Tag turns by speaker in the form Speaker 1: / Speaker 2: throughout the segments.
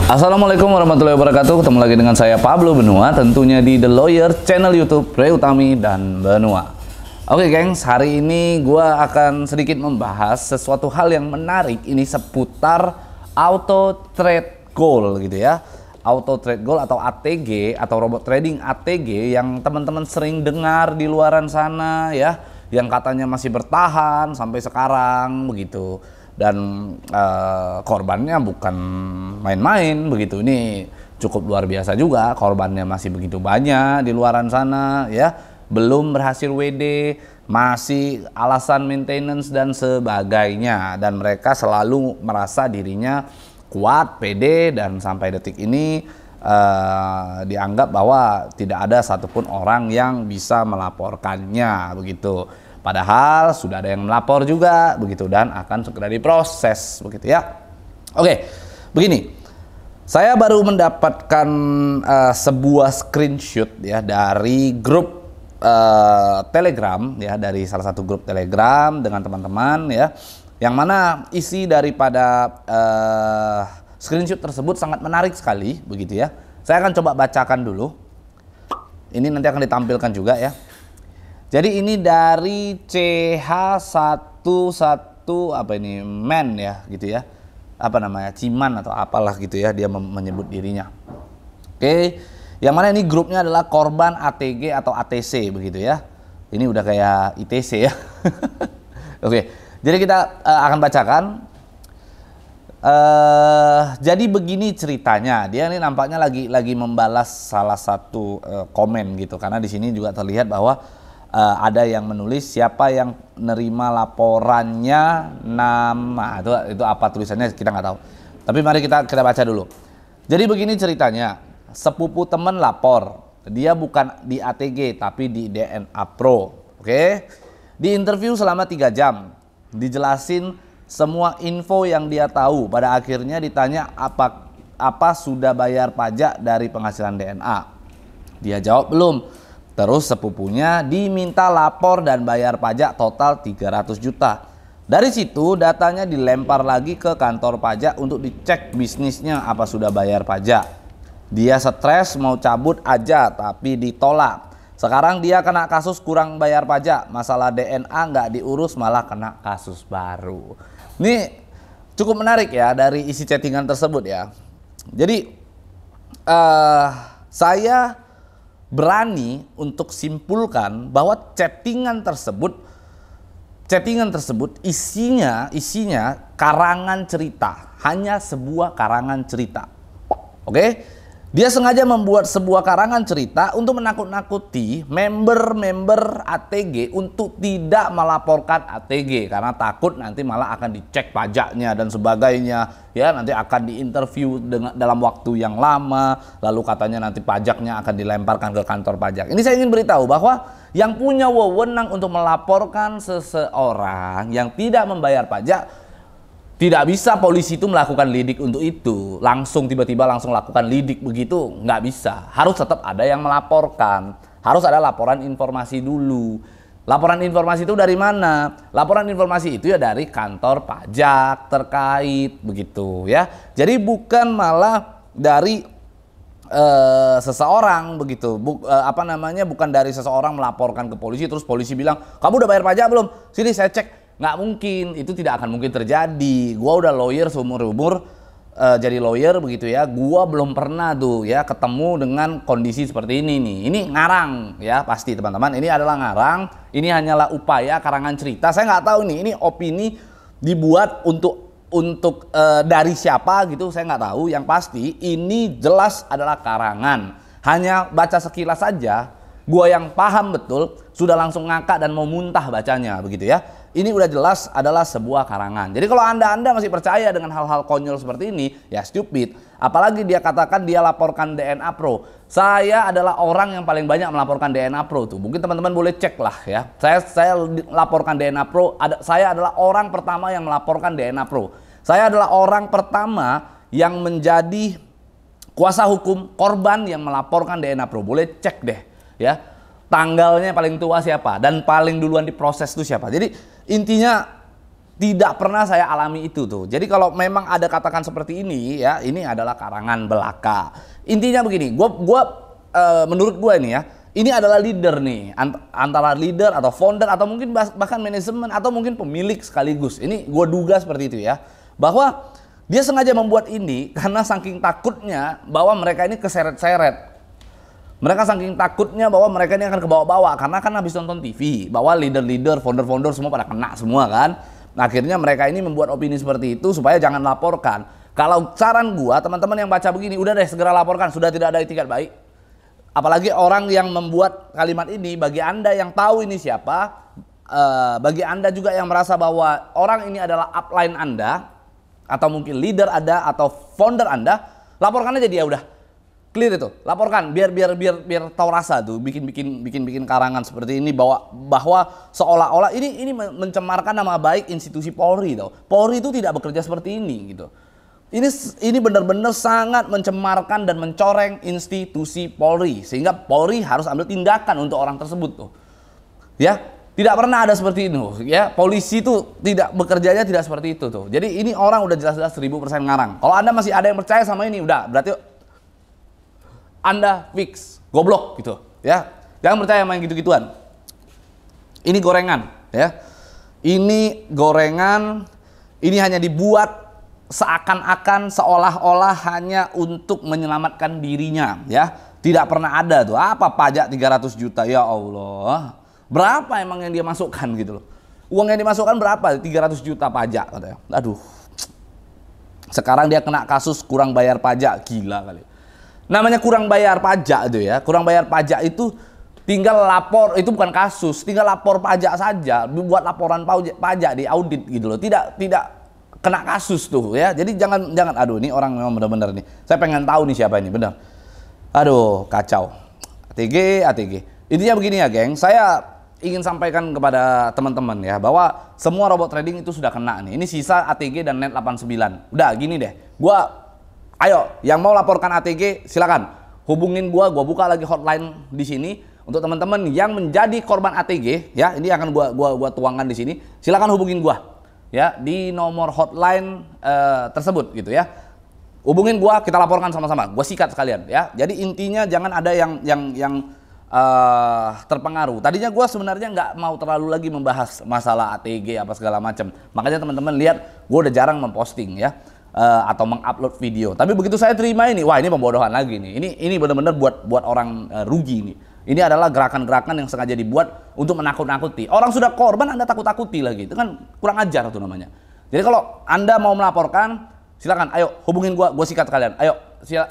Speaker 1: Assalamualaikum warahmatullahi wabarakatuh. Ketemu lagi dengan saya Pablo Benua, tentunya di The Lawyer channel YouTube Ray Utami dan Benua. Oke gengs, hari ini gue akan sedikit membahas sesuatu hal yang menarik ini seputar auto trade goal gitu ya. Auto trade goal atau ATG atau robot trading ATG yang teman-teman sering dengar di luaran sana ya, yang katanya masih bertahan sampai sekarang begitu. Dan korbannya bukan main-main begitu, ini cukup luar biasa juga, korbannya masih begitu banyak di luaran sana ya, belum berhasil WD, masih alasan maintenance dan sebagainya, dan mereka selalu merasa dirinya kuat, pede, dan sampai detik ini dianggap bahwa tidak ada satupun orang yang bisa melaporkannya begitu. Padahal sudah ada yang melapor juga begitu dan akan segera diproses begitu ya. Oke, begini. Saya baru mendapatkan sebuah screenshot ya dari grup Telegram ya, dari salah satu grup Telegram dengan teman-teman ya. Yang mana isi daripada screenshot tersebut sangat menarik sekali begitu ya. Saya akan coba bacakan dulu. Ini nanti akan ditampilkan juga ya. Jadi ini dari CH11 apa ini man ya gitu ya, apa namanya, Ciman atau apalah gitu ya, dia menyebut dirinya. Oke, yang mana ini grupnya adalah korban ATG atau ATC begitu ya. Ini udah kayak ITC ya. Oke, jadi kita akan bacakan. Jadi begini ceritanya, dia ini nampaknya lagi membalas salah satu komen gitu, karena di sini juga terlihat bahwa ada yang menulis siapa yang nerima laporannya, nama itu apa tulisannya kita nggak tahu. Tapi mari kita baca dulu. Jadi begini ceritanya, sepupu temen lapor, dia bukan di ATG tapi di DNA Pro. Oke, di interview selama 3 jam, dijelasin semua info yang dia tahu. Pada akhirnya ditanya apa sudah bayar pajak dari penghasilan DNA. Dia jawab belum. Terus sepupunya diminta lapor dan bayar pajak total 300 juta. Dari situ datanya dilempar lagi ke kantor pajak untuk dicek bisnisnya apa sudah bayar pajak. Dia stres mau cabut aja tapi ditolak. Sekarang dia kena kasus kurang bayar pajak. Masalah DNA nggak diurus malah kena kasus baru. Ini cukup menarik ya dari isi chattingan tersebut ya. Jadi saya berani untuk simpulkan bahwa chattingan tersebut isinya karangan cerita, hanya sebuah karangan cerita. Oke? Dia sengaja membuat sebuah karangan cerita untuk menakut-nakuti member-member ATG untuk tidak melaporkan ATG karena takut nanti malah akan dicek pajaknya dan sebagainya ya, nanti akan diinterview dalam waktu yang lama, lalu katanya nanti pajaknya akan dilemparkan ke kantor pajak. Ini saya ingin beritahu bahwa yang punya wewenang untuk melaporkan seseorang yang tidak membayar pajak, tidak bisa polisi itu melakukan lidik untuk itu, tiba-tiba langsung lakukan lidik begitu, nggak bisa. Harus tetap ada yang melaporkan, harus ada laporan informasi dulu. Laporan informasi itu dari mana? Laporan informasi itu ya dari kantor pajak terkait begitu ya. Jadi bukan malah dari seseorang begitu, bukan dari seseorang melaporkan ke polisi terus polisi bilang kamu udah bayar pajak belum? Sini saya cek. Nggak mungkin, itu tidak akan mungkin terjadi. Gua udah lawyer seumur-umur jadi lawyer begitu ya. Gua belum pernah tuh ya ketemu dengan kondisi seperti ini nih. Ini ngarang ya pasti teman-teman. Ini adalah ngarang. Ini hanyalah upaya karangan cerita. Saya nggak tahu nih. Ini opini dibuat untuk dari siapa gitu. Saya nggak tahu. Yang pasti ini jelas adalah karangan. Hanya baca sekilas saja, gua yang paham betul sudah langsung ngakak dan mau muntah bacanya begitu ya. Ini udah jelas adalah sebuah karangan. Jadi kalau anda masih percaya dengan hal-hal konyol seperti ini, ya stupid. Apalagi dia katakan dia laporkan DNA Pro. Saya adalah orang yang paling banyak melaporkan DNA Pro tuh. Mungkin teman-teman boleh cek lah ya. Saya laporkan DNA Pro. Saya adalah orang pertama yang melaporkan DNA Pro. Saya adalah orang pertama yang menjadi kuasa hukum korban yang melaporkan DNA Pro. Boleh cek deh ya. Tanggalnya paling tua siapa dan paling duluan diproses itu siapa. Jadi intinya Tidak pernah saya alami itu tuh. Jadi kalau memang ada katakan seperti ini ya, ini adalah karangan belaka. Intinya begini, menurut gue ini ya, ini adalah leader nih, antara leader atau founder atau mungkin bahkan manajemen atau mungkin pemilik sekaligus. Ini gue duga seperti itu ya, bahwa dia sengaja membuat ini karena saking takutnya bahwa mereka ini keseret-seret. Mereka saking takutnya bahwa mereka ini akan kebawa-bawa karena kan habis nonton TV bahwa leader-leader, founder-founder semua pada kena semua kan. Nah, akhirnya mereka ini membuat opini seperti itu supaya jangan laporkan. Kalau saran gua, teman-teman yang baca begini, udah deh segera laporkan, sudah tidak ada itikat baik. Apalagi orang yang membuat kalimat ini, bagi Anda yang tahu ini siapa, bagi Anda juga yang merasa bahwa orang ini adalah upline Anda, atau mungkin leader Anda atau founder Anda, laporkan aja dia udah. Clear itu, laporkan biar tahu rasa tuh bikin karangan seperti ini bahwa seolah-olah ini mencemarkan nama baik institusi Polri tau. Polri itu tidak bekerja seperti ini gitu. Ini benar-benar sangat mencemarkan dan mencoreng institusi Polri sehingga Polri harus ambil tindakan untuk orang tersebut tuh. Ya, tidak pernah ada seperti itu ya. Polisi itu tidak bekerjanya tidak seperti itu tuh. Jadi ini orang udah jelas-jelas 1000% ngarang. Kalau Anda masih ada yang percaya sama ini udah berarti Anda fix goblok gitu ya. Jangan percaya main gitu-gituan. Ini gorengan ya. Ini gorengan, ini hanya dibuat seakan-akan seolah-olah hanya untuk menyelamatkan dirinya ya. Tidak pernah ada tuh apa pajak 300 juta ya Allah. Berapa emang yang dia masukkan gitu loh. Uang yang dimasukkan berapa? 300 juta pajak katanya. Aduh. Sekarang dia kena kasus kurang bayar pajak, gila kali. Namanya kurang bayar pajak itu ya. Kurang bayar pajak itu tinggal lapor, itu bukan kasus, tinggal lapor pajak saja, buat laporan pajak di audit gitu loh. Tidak kena kasus tuh ya. Jadi jangan aduh ini orang memang benar-benar nih. Saya pengen tahu nih siapa ini, benar. Aduh, kacau. ATG. Intinya begini ya, geng. Saya ingin sampaikan kepada teman-teman ya bahwa semua robot trading itu sudah kena nih. Ini sisa ATG dan Net89. Udah gini deh. Ayo, yang mau laporkan ATG silakan hubungin gua buka lagi hotline di sini untuk teman-teman yang menjadi korban ATG ya. Ini akan gua tuangkan di sini. Silakan hubungin gua ya di nomor hotline tersebut gitu ya. Hubungin gua, kita laporkan sama-sama. Gua sikat sekalian ya. Jadi intinya jangan ada yang terpengaruh. Tadinya gua sebenarnya nggak mau terlalu lagi membahas masalah ATG apa segala macam. Makanya teman-teman lihat gua udah jarang memposting ya. Atau mengupload video. Tapi begitu saya terima ini, wah ini pembodohan lagi nih. Ini benar-benar buat orang rugi nih. Ini adalah gerakan-gerakan yang sengaja dibuat untuk menakut-nakuti. Orang sudah korban Anda takut-takuti lagi. Itu kan kurang ajar tuh namanya. Jadi kalau Anda mau melaporkan, silakan. Ayo hubungin gua sikat kalian. Ayo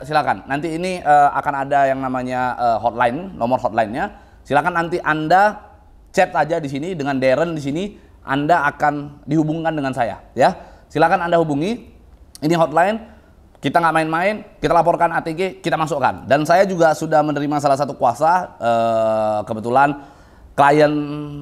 Speaker 1: silakan. Nanti ini akan ada yang namanya hotline, nomor hotline-nya. Silakan nanti Anda chat aja di sini dengan Darren di sini. Anda akan dihubungkan dengan saya ya. Silakan Anda hubungi. Ini hotline, kita nggak main-main, kita laporkan ATG, kita masukkan. Dan saya juga sudah menerima salah satu kuasa, kebetulan klien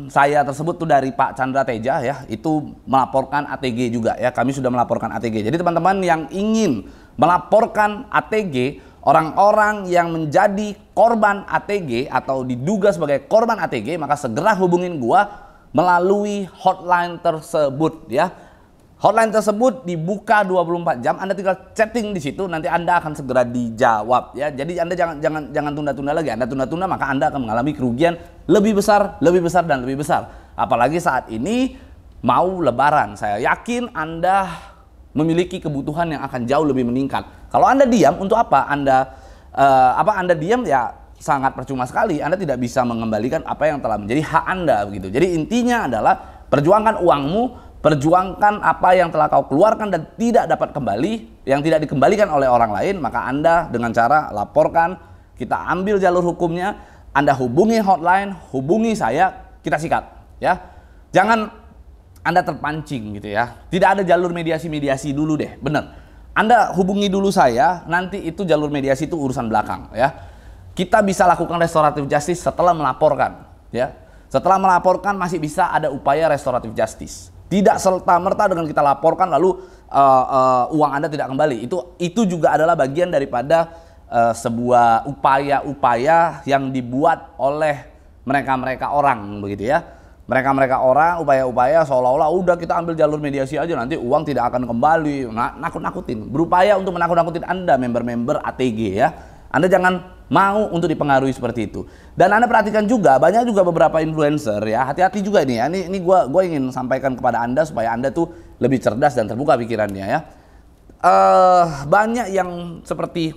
Speaker 1: saya tersebut tuh dari Pak Chandra Teja ya, itu melaporkan ATG juga ya, kami sudah melaporkan ATG. Jadi teman-teman yang ingin melaporkan ATG, orang-orang yang menjadi korban ATG atau diduga sebagai korban ATG, maka segera hubungin gua melalui hotline tersebut ya. Hotline tersebut dibuka 24 jam, Anda tinggal chatting di situ, nanti Anda akan segera dijawab ya. Jadi Anda jangan tunda-tunda lagi. Anda tunda-tunda maka Anda akan mengalami kerugian lebih besar dan lebih besar. Apalagi saat ini mau lebaran. Saya yakin Anda memiliki kebutuhan yang akan jauh lebih meningkat. Kalau Anda diam, untuk apa? Anda diam ya sangat percuma sekali. Anda tidak bisa mengembalikan apa yang telah menjadi hak Anda begitu. Jadi intinya adalah perjuangkan uangmu. Perjuangkan apa yang telah kau keluarkan dan tidak dapat kembali, yang tidak dikembalikan oleh orang lain, maka Anda dengan cara laporkan, kita ambil jalur hukumnya, Anda hubungi hotline, hubungi saya, kita sikat ya. Jangan Anda terpancing gitu ya. Tidak ada jalur mediasi dulu deh, bener. Anda hubungi dulu saya, nanti itu jalur mediasi itu urusan belakang ya. Kita bisa lakukan restoratif justice setelah melaporkan ya. Setelah melaporkan masih bisa ada upaya restoratif justice. Tidak serta-merta dengan kita laporkan lalu uang Anda tidak kembali. Itu juga adalah bagian daripada sebuah upaya-upaya yang dibuat oleh mereka orang begitu ya. mereka orang upaya-upaya seolah-olah udah kita ambil jalur mediasi aja nanti uang tidak akan kembali, nakut-nakutin, berupaya untuk menakut-nakutin Anda member-member ATG ya. Anda jangan mau untuk dipengaruhi seperti itu. Dan Anda perhatikan juga banyak juga beberapa influencer ya, hati-hati juga ini ya. Ini gua ingin sampaikan kepada Anda supaya Anda tuh lebih cerdas dan terbuka pikirannya ya. Banyak yang seperti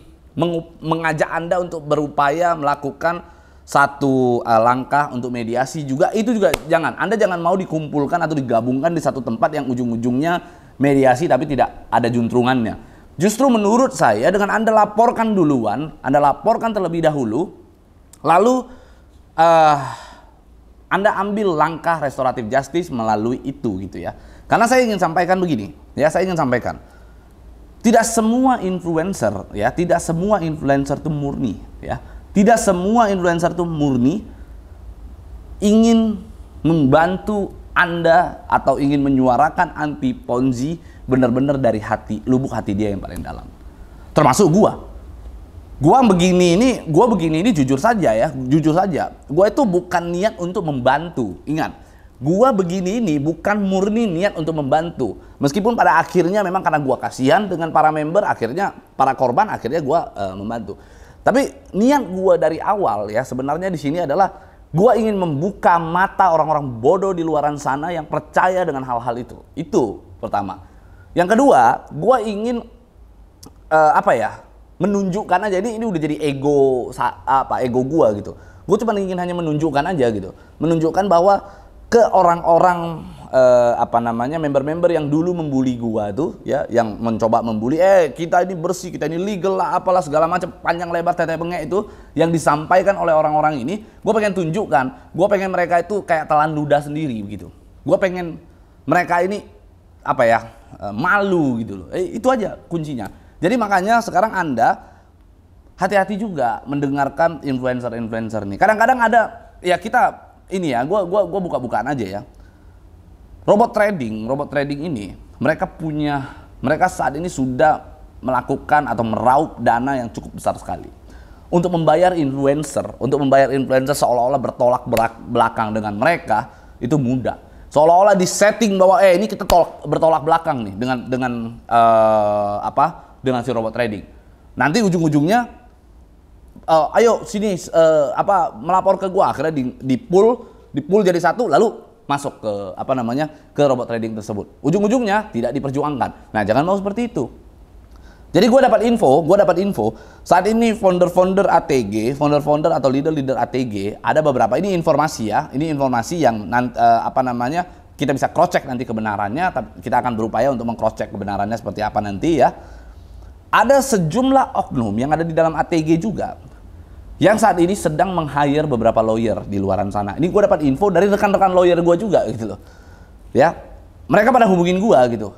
Speaker 1: mengajak Anda untuk berupaya melakukan satu langkah untuk mediasi juga, itu juga jangan. Anda jangan mau dikumpulkan atau digabungkan di satu tempat yang ujung-ujungnya mediasi tapi tidak ada juntrungannya. Justru menurut saya dengan Anda laporkan duluan, Anda laporkan terlebih dahulu, lalu Anda ambil langkah restoratif justice melalui itu gitu ya. Karena saya ingin sampaikan begini, ya saya ingin sampaikan. Tidak semua influencer ya, tidak semua influencer itu murni ya. Tidak semua influencer itu murni ingin membantu Anda atau ingin menyuarakan anti Ponzi benar-benar dari hati, lubuk hati dia yang paling dalam. Termasuk gua. Gua begini ini jujur saja ya, jujur saja. Gua itu bukan niat untuk membantu. Ingat, gua begini ini bukan murni niat untuk membantu. Meskipun pada akhirnya memang karena gua kasihan dengan para member, akhirnya para korban, akhirnya gua membantu. Tapi niat gue dari awal ya sebenarnya di sini adalah gue ingin membuka mata orang-orang bodoh di luaran sana yang percaya dengan hal-hal itu. Itu pertama. Yang kedua, gue ingin menunjukkan aja. Ini udah jadi ego gue gitu. Gue cuma ingin hanya menunjukkan aja gitu. Menunjukkan bahwa ke orang-orang member-member yang dulu membuli gua tuh ya, yang mencoba membuli kita ini bersih, kita ini legal lah, apalah segala macam panjang lebar tete bengek itu yang disampaikan oleh orang-orang ini, gua pengen tunjukkan, gua pengen mereka itu kayak telan ludah sendiri begitu. Gua pengen mereka ini malu gitu loh. Itu aja kuncinya. Jadi makanya sekarang Anda hati-hati juga mendengarkan influencer-influencer nih. Kadang-kadang ada ya kita ini ya, gua buka-bukaan aja ya. Robot trading ini mereka saat ini sudah melakukan atau meraup dana yang cukup besar sekali untuk membayar influencer seolah-olah bertolak belakang dengan mereka itu mudah, seolah-olah disetting bahwa ini kita bertolak belakang nih dengan si robot trading. Nanti ujung-ujungnya ayo sini melapor ke gua, akhirnya di pool jadi satu lalu masuk ke robot trading tersebut. Ujung-ujungnya tidak diperjuangkan. Nah, jangan mau seperti itu. Jadi gue dapat info saat ini founder ATG, founder atau leader ATG ada beberapa. Ini informasi ya. Ini informasi yang kita bisa cross check nanti kebenarannya, tapi kita akan berupaya untuk meng-cross check kebenarannya seperti apa nanti ya. Ada sejumlah oknum yang ada di dalam ATG juga yang saat ini sedang meng-hire beberapa lawyer di luaran sana. Ini gue dapat info dari rekan-rekan lawyer gue juga gitu loh. Ya, mereka pada hubungin gue gitu.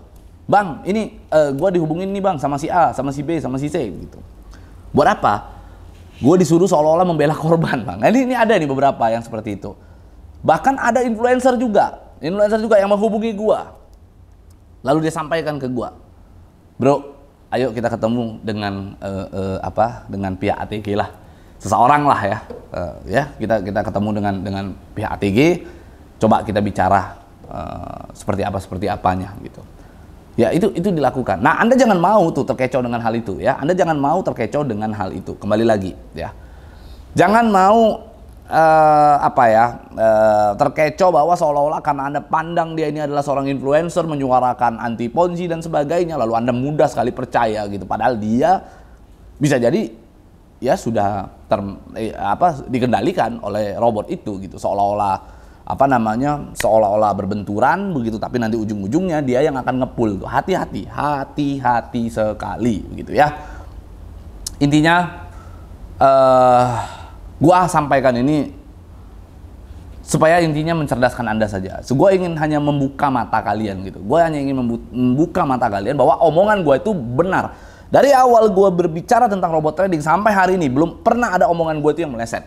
Speaker 1: Bang, ini gue dihubungin nih bang sama si A, sama si B, sama si C gitu. Buat apa? Gue disuruh seolah-olah membela korban bang. Nah, ini ada nih beberapa yang seperti itu. Bahkan ada influencer juga yang menghubungi gue. Lalu dia sampaikan ke gue, bro, ayo kita ketemu dengan dengan pihak ATG lah. Seseorang lah ya, kita ketemu dengan pihak ATG, coba kita bicara seperti apanya gitu. Ya itu dilakukan. Nah, Anda jangan mau tuh terkecoh dengan hal itu ya. Anda jangan mau terkecoh dengan hal itu. Kembali lagi ya. Jangan mau terkecoh bahwa seolah-olah karena Anda pandang dia ini adalah seorang influencer menyuarakan anti Ponzi dan sebagainya, lalu Anda mudah sekali percaya gitu. Padahal dia bisa jadi ya sudah dikendalikan oleh robot itu gitu, seolah-olah berbenturan begitu, tapi nanti ujung-ujungnya dia yang akan ngepul. Hati-hati sekali begitu ya. Intinya gua sampaikan ini supaya intinya mencerdaskan Anda saja. Gua ingin hanya membuka mata kalian gitu. Gua hanya ingin membuka mata kalian bahwa omongan gua itu benar. Dari awal gue berbicara tentang robot trading sampai hari ini belum pernah ada omongan gue itu yang meleset.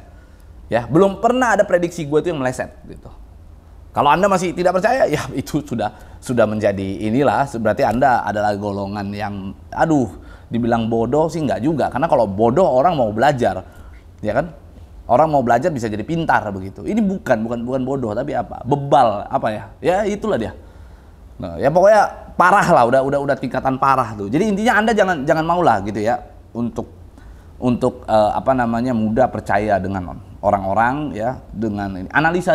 Speaker 1: Ya, belum pernah ada prediksi gue itu yang meleset gitu. Kalau Anda masih tidak percaya, ya itu sudah menjadi inilah, berarti Anda adalah golongan yang dibilang bodoh sih enggak juga. Karena kalau bodoh orang mau belajar. Ya kan? orang mau belajar bisa jadi pintar begitu. Ini bukan bodoh, tapi apa? Bebal, apa ya? Ya itulah dia. Nah, ya pokoknya parah lah, udah tingkatan parah tuh. Jadi intinya Anda jangan maulah gitu ya untuk apa namanya mudah percaya dengan orang-orang ya, dengan ini. Analisa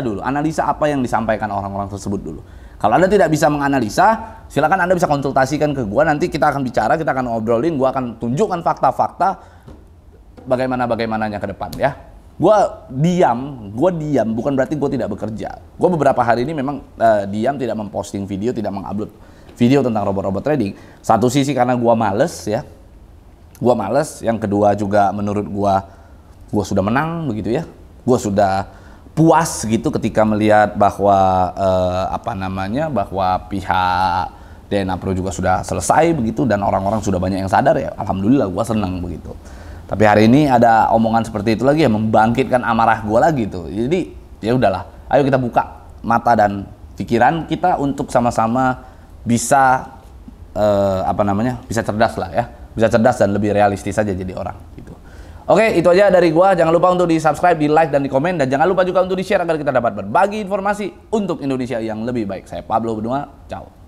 Speaker 1: apa yang disampaikan orang-orang tersebut dulu. Kalau Anda tidak bisa menganalisa, silakan Anda bisa konsultasikan ke gua, nanti kita akan bicara, kita akan ngobrolin, gua akan tunjukkan fakta-fakta bagaimananya ke depan ya. Gua diam bukan berarti gue tidak bekerja. Gue beberapa hari ini memang diam, tidak memposting video, tidak mengupload video tentang robot-robot trading. Satu sisi karena gue males ya, yang kedua juga menurut gue sudah menang begitu ya. Gue sudah puas gitu ketika melihat bahwa bahwa pihak DNA Pro juga sudah selesai begitu dan orang-orang sudah banyak yang sadar ya. Alhamdulillah gue senang begitu. Tapi hari ini ada omongan seperti itu lagi yang membangkitkan amarah gue lagi tuh. Jadi ya udahlah, ayo kita buka mata dan pikiran kita untuk sama-sama bisa bisa cerdas lah ya, bisa cerdas dan lebih realistis saja jadi orang gitu. Oke, itu aja dari gue. Jangan lupa untuk di subscribe, di like dan di komen, dan jangan lupa juga untuk di share agar kita dapat berbagi informasi untuk Indonesia yang lebih baik. Saya Pablo Benua, ciao.